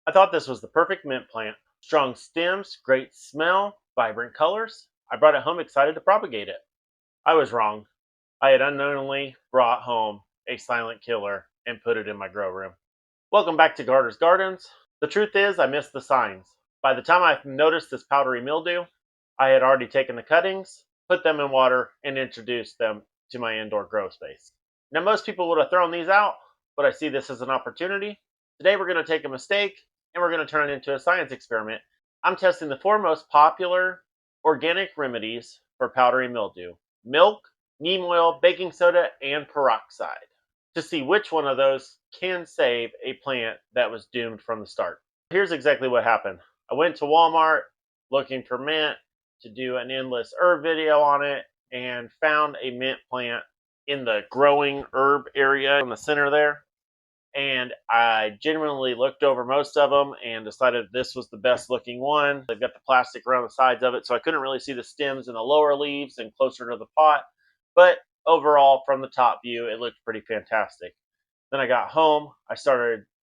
I thought this was the perfect mint plant. Strong stems, great smell, vibrant colors. I brought it home excited to propagate it. I was wrong. I had unknowingly brought home a silent killer and put it in my grow room. Welcome back to Garter's Gardens. The truth is, I missed the signs. By the time I noticed this powdery mildew, I had already taken the cuttings, put them in water, and introduced them to my indoor grow space. Now, most people would have thrown these out, but I see this as an opportunity. Today, we're going to take a mistake and we're going to turn it into a science experiment. I'm testing the four most popular organic remedies for powdery mildew: milk, neem oil, baking soda, and peroxide, to see which one of those can save a plant that was doomed from the start. Here's exactly what happened. I went to Walmart looking for mint to do an endless herb video on it and found a mint plant in the growing herb area in the center there. And I genuinely looked over most of them and decided this was the best looking one. They've got the plastic around the sides of it, so I couldn't really see the stems and the lower leaves and closer to the pot. But overall, from the top view, it looked pretty fantastic. Then I got home,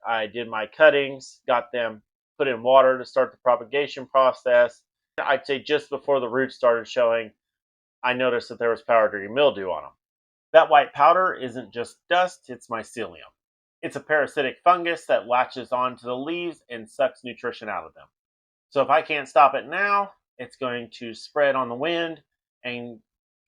I did my cuttings, got them put in water to start the propagation process. I'd say just before the roots started showing, I noticed that there was powdery mildew on them. That white powder isn't just dust, it's mycelium. It's a parasitic fungus that latches onto the leaves and sucks nutrition out of them. So if I can't stop it now, it's going to spread on the wind and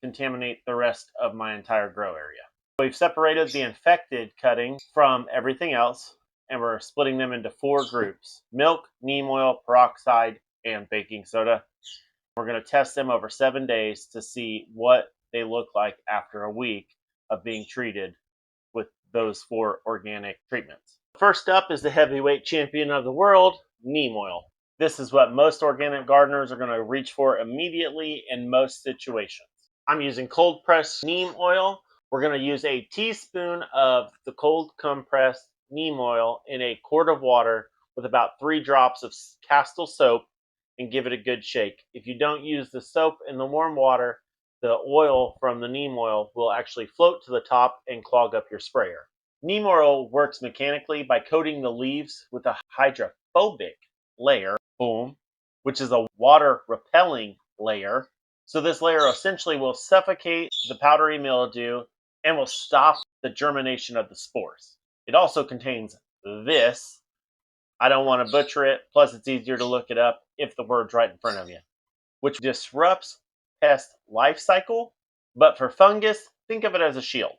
contaminate the rest of my entire grow area. We've separated the infected cuttings from everything else, and we're splitting them into four groups: milk, neem oil, peroxide, and baking soda. We're going to test them over 7 days to see what they look like after a week of being treated with those four organic treatments. First up is the heavyweight champion of the world, neem oil. This is what most organic gardeners are going to reach for immediately in most situations. I'm using cold pressed neem oil. We're going to use a teaspoon of the cold compressed neem oil in a quart of water with about 3 drops of Castile soap and give it a good shake. If you don't use the soap in the warm water, the oil from the neem oil will actually float to the top and clog up your sprayer. Neem oil works mechanically by coating the leaves with a hydrophobic layer, boom, which is a water repelling layer. So this layer essentially will suffocate the powdery mildew and will stop the germination of the spores. It also contains this. I don't want to butcher it, plus it's easier to look it up if the word's right in front of you, which disrupts pest life cycle, but for fungus, think of it as a shield.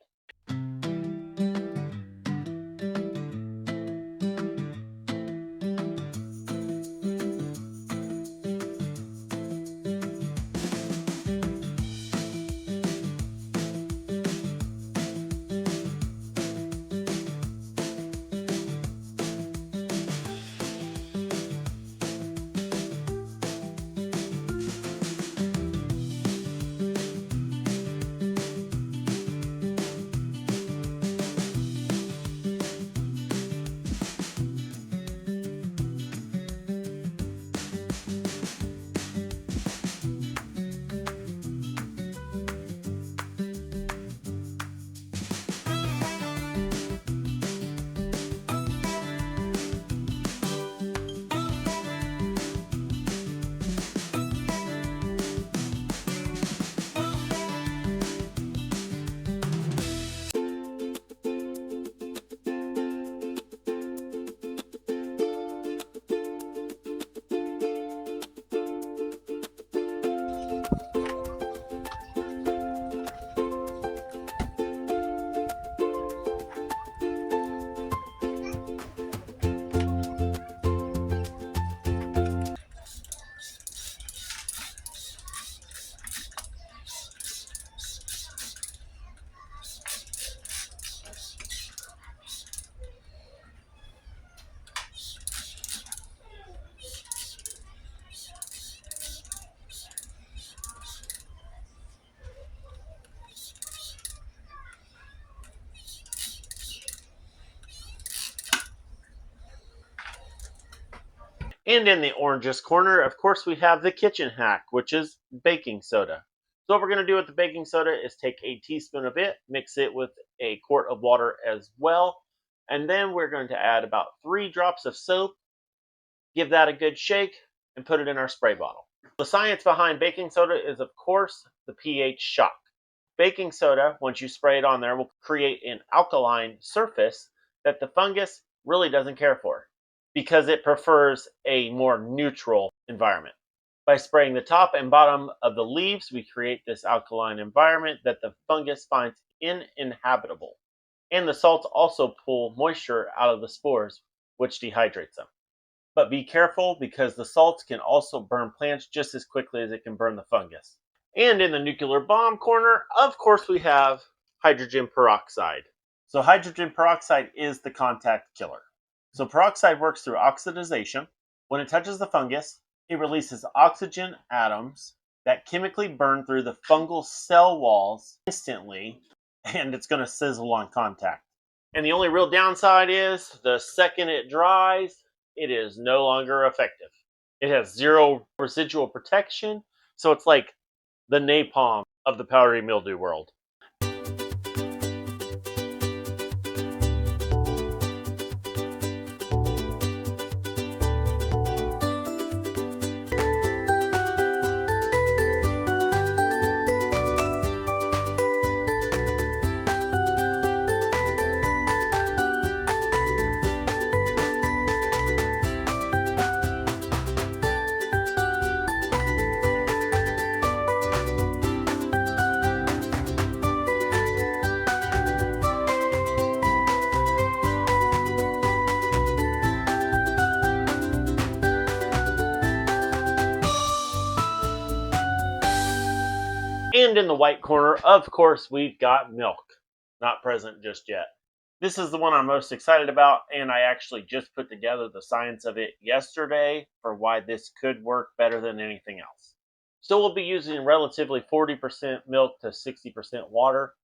And in the orangest corner, of course, we have the kitchen hack, which is baking soda. So what we're going to do with the baking soda is take a teaspoon of it, mix it with a quart of water as well, and then we're going to add about 3 drops of soap Give that a good shake and put it in our spray bottle. The science behind baking soda is, of course, the pH shock. Baking soda, once you spray it on there, will create an alkaline surface that the fungus really doesn't care for because it prefers a more neutral environment. By spraying the top and bottom of the leaves, we create this alkaline environment that the fungus finds uninhabitable. And the salts also pull moisture out of the spores, which dehydrates them. But be careful because the salts can also burn plants just as quickly as it can burn the fungus. And in the nuclear bomb corner, of course, we have hydrogen peroxide. So hydrogen peroxide is the contact killer. So peroxide works through oxidization. When it touches the fungus, it releases oxygen atoms that chemically burn through the fungal cell walls instantly, and it's going to sizzle on contact. And the only real downside is the second it dries, it is no longer effective. It has zero residual protection, so it's like the napalm of the powdery mildew world. And in the white corner, of course, we've got milk. Not present just yet. This is the one I'm most excited about, and I actually just put together the science of it yesterday for why this could work better than anything else. So we'll be using relatively 40% milk to 60% water.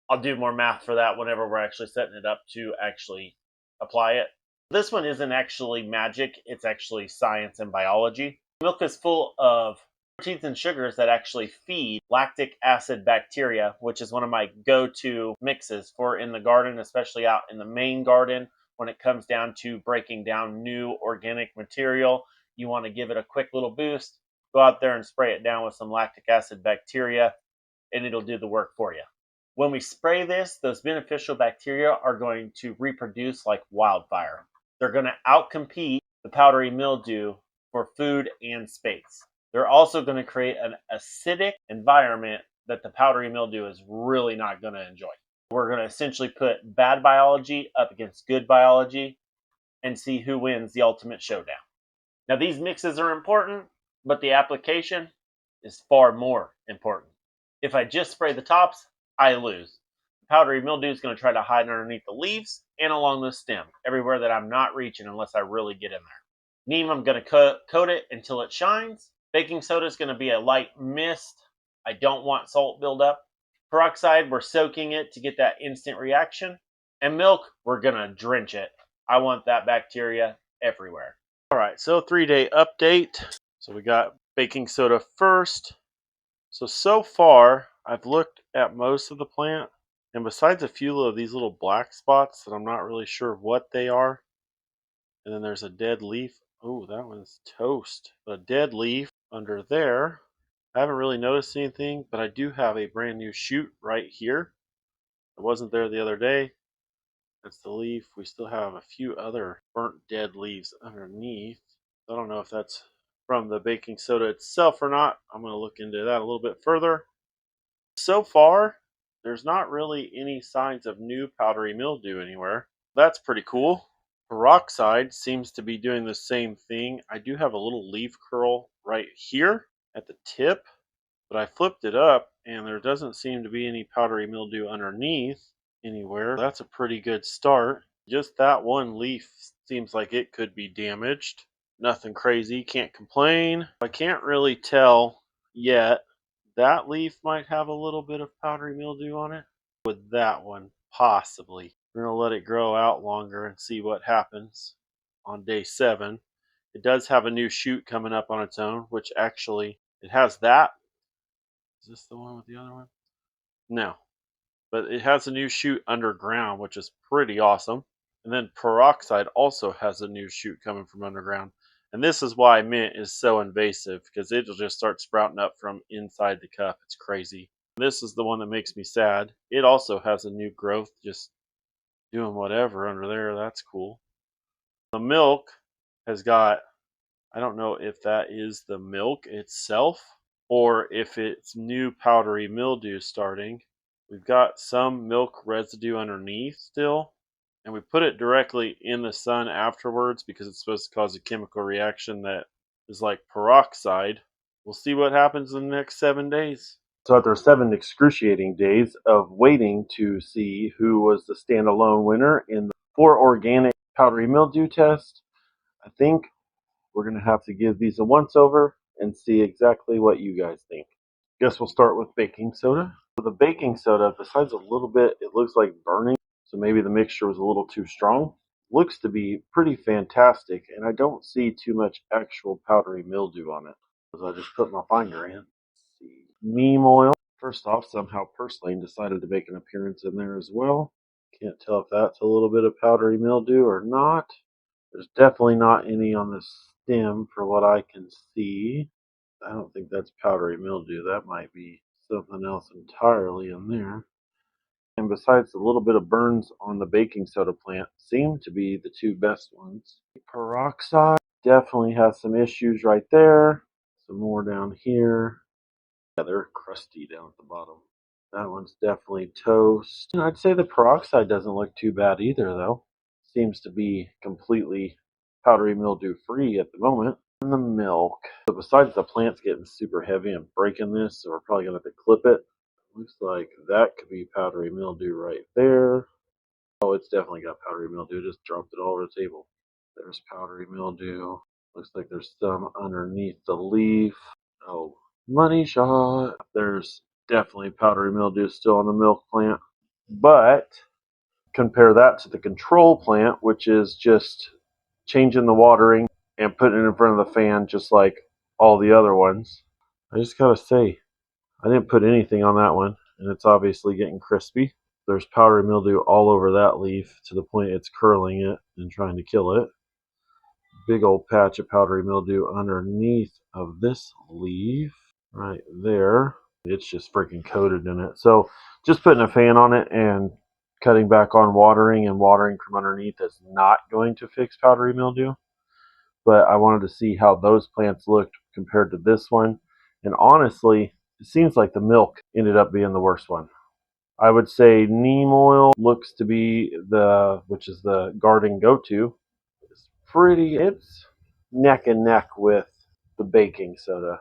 I'll do more math for that whenever we're actually setting it up to actually apply it. This one isn't actually magic, it's actually science and biology. Milk is full of proteins and sugars that actually feed lactic acid bacteria, which is one of my go-to mixes for in the garden, especially out in the main garden. When it comes down to breaking down new organic material, you want to give it a quick little boost. Go out there and spray it down with some lactic acid bacteria, and it'll do the work for you. When we spray this, those beneficial bacteria are going to reproduce like wildfire. They're going to outcompete the powdery mildew for food and space. They're also going to create an acidic environment that the powdery mildew is really not going to enjoy. We're going to essentially put bad biology up against good biology and see who wins the ultimate showdown. Now, these mixes are important, but the application is far more important. If I just spray the tops, I lose. The powdery mildew is going to try to hide underneath the leaves and along the stem, everywhere that I'm not reaching unless I really get in there. Neem, I'm going to coat it until it shines. Baking soda is going to be a light mist. I don't want salt buildup. Peroxide, we're soaking it to get that instant reaction. And milk, we're going to drench it. I want that bacteria everywhere. All right, so 3-day update. So we got baking soda first. So far, I've looked at most of the plant. And besides a few of these little black spots that I'm not really sure what they are, and then there's a dead leaf. Oh, that one's toast. But a dead leaf under there. I haven't really noticed anything, but I do have a brand new shoot right here. It wasn't there the other day. That's the leaf. We still have a few other burnt dead leaves underneath. I don't know if that's from the baking soda itself or not. I'm going to look into that a little bit further. So far, there's not really any signs of new powdery mildew anywhere. That's pretty cool. Peroxide seems to be doing the same thing. I do have a little leaf curl right here at the tip, but I flipped it up and there doesn't seem to be any powdery mildew underneath anywhere. That's a pretty good start. Just that one leaf seems like it could be damaged. Nothing crazy, can't complain. I can't really tell yet. That leaf might have a little bit of powdery mildew on it. With that one, possibly. We're going to let it grow out longer and see what happens on day 7. It does have a new shoot coming up on its own, which actually, it has that. Is this the one with the other one? No. But it has a new shoot underground, which is pretty awesome. And then Peroxide also has a new shoot coming from underground. And this is why mint is so invasive, because it'll just start sprouting up from inside the cup. It's crazy. This is the one that makes me sad. It also has a new growth just doing whatever under there. That's cool. The milk has got, I don't know if that is the milk itself or if it's new powdery mildew starting. We've got some milk residue underneath still, and we put it directly in the sun afterwards because it's supposed to cause a chemical reaction that is like peroxide. We'll see what happens in the next 7 days. So after 7 excruciating days of waiting to see who was the standalone winner in the 4 organic powdery mildew test, I think we're going to have to give these a once over and see exactly what you guys think. Guess we'll start with baking soda. So the baking soda, besides a little bit, it looks like burning. So maybe the mixture was a little too strong. Looks to be pretty fantastic, and I don't see too much actual powdery mildew on it. So I just put my finger in. Let's see. Neem oil. First off, somehow purslane decided to make an appearance in there as well. Can't tell if that's a little bit of powdery mildew or not. There's definitely not any on the stem for what I can see. I don't think that's powdery mildew. That might be something else entirely in there. And besides a little bit of burns on the baking soda plant, seem to be the 2 best ones. Peroxide definitely has some issues right there. Some more down here. Yeah, they're crusty down at the bottom. That one's definitely toast. I'd say the peroxide doesn't look too bad either, though. Seems to be completely powdery mildew free at the moment. And the milk. So besides the plants getting super heavy and breaking this, so we're probably going to have to clip it. Looks like that could be powdery mildew right there. Oh, it's definitely got powdery mildew. Just dropped it all over the table. There's powdery mildew. Looks like there's some underneath the leaf. Oh, money shot. There's definitely powdery mildew still on the milk plant. But compare that to the control plant, which is just changing the watering and putting it in front of the fan just like all the other ones. I just gotta say, I didn't put anything on that one, and it's obviously getting crispy. There's powdery mildew all over that leaf to the point it's curling it and trying to kill it. Big old patch of powdery mildew underneath of this leaf right there. It's just freaking coated in it. So just putting a fan on it and cutting back on watering and watering from underneath is not going to fix powdery mildew. But I wanted to see how those plants looked compared to this one. And honestly, it seems like the milk ended up being the worst one. I would say neem oil looks to be which is the garden go-to. It's neck and neck with the baking soda.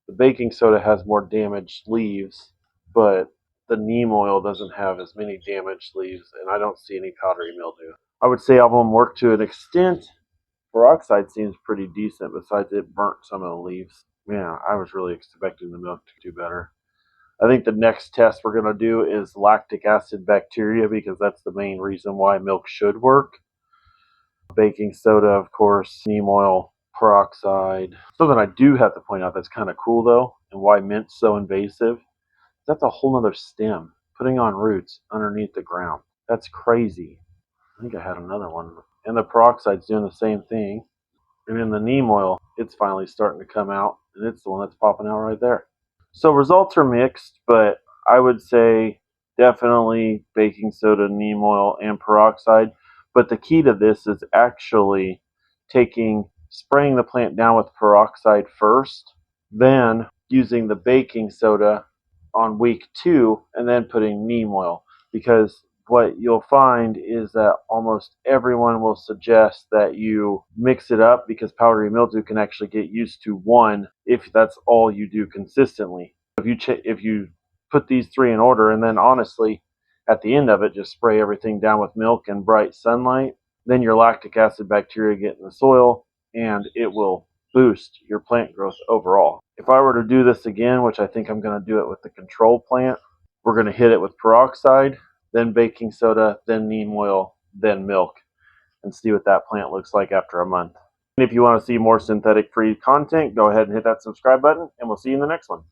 The baking soda has more damaged leaves, but the neem oil doesn't have as many damaged leaves, and I don't see any powdery mildew. I would say all of them work to an extent. Peroxide seems pretty decent, besides it burnt some of the leaves. Yeah, I was really expecting the milk to do better. I think the next test we're going to do is lactic acid bacteria, because that's the main reason why milk should work. Baking soda, of course, neem oil, peroxide. Something I do have to point out that's kind of cool, though, and why mint's so invasive, that's a whole nother stem putting on roots underneath the ground. That's crazy. I think I had another one. And the peroxide's doing the same thing. And in the neem oil, it's finally starting to come out, and it's the one that's popping out right there. So results are mixed, but I would say definitely baking soda, neem oil, and peroxide. But the key to this is actually spraying the plant down with peroxide first, then using the baking soda on week 2, and then putting neem oil. Because what you'll find is that almost everyone will suggest that you mix it up, because powdery mildew can actually get used to one if that's all you do consistently. If you put these 3 in order, and then honestly at the end of it just spray everything down with milk and bright sunlight, then your lactic acid bacteria get in the soil and it will boost your plant growth overall. If I were to do this again, which I think I'm going to do it with the control plant, we're going to hit it with peroxide, then baking soda, then neem oil, then milk, and see what that plant looks like after a month. And if you want to see more synthetic free content, go ahead and hit that subscribe button, and we'll see you in the next one.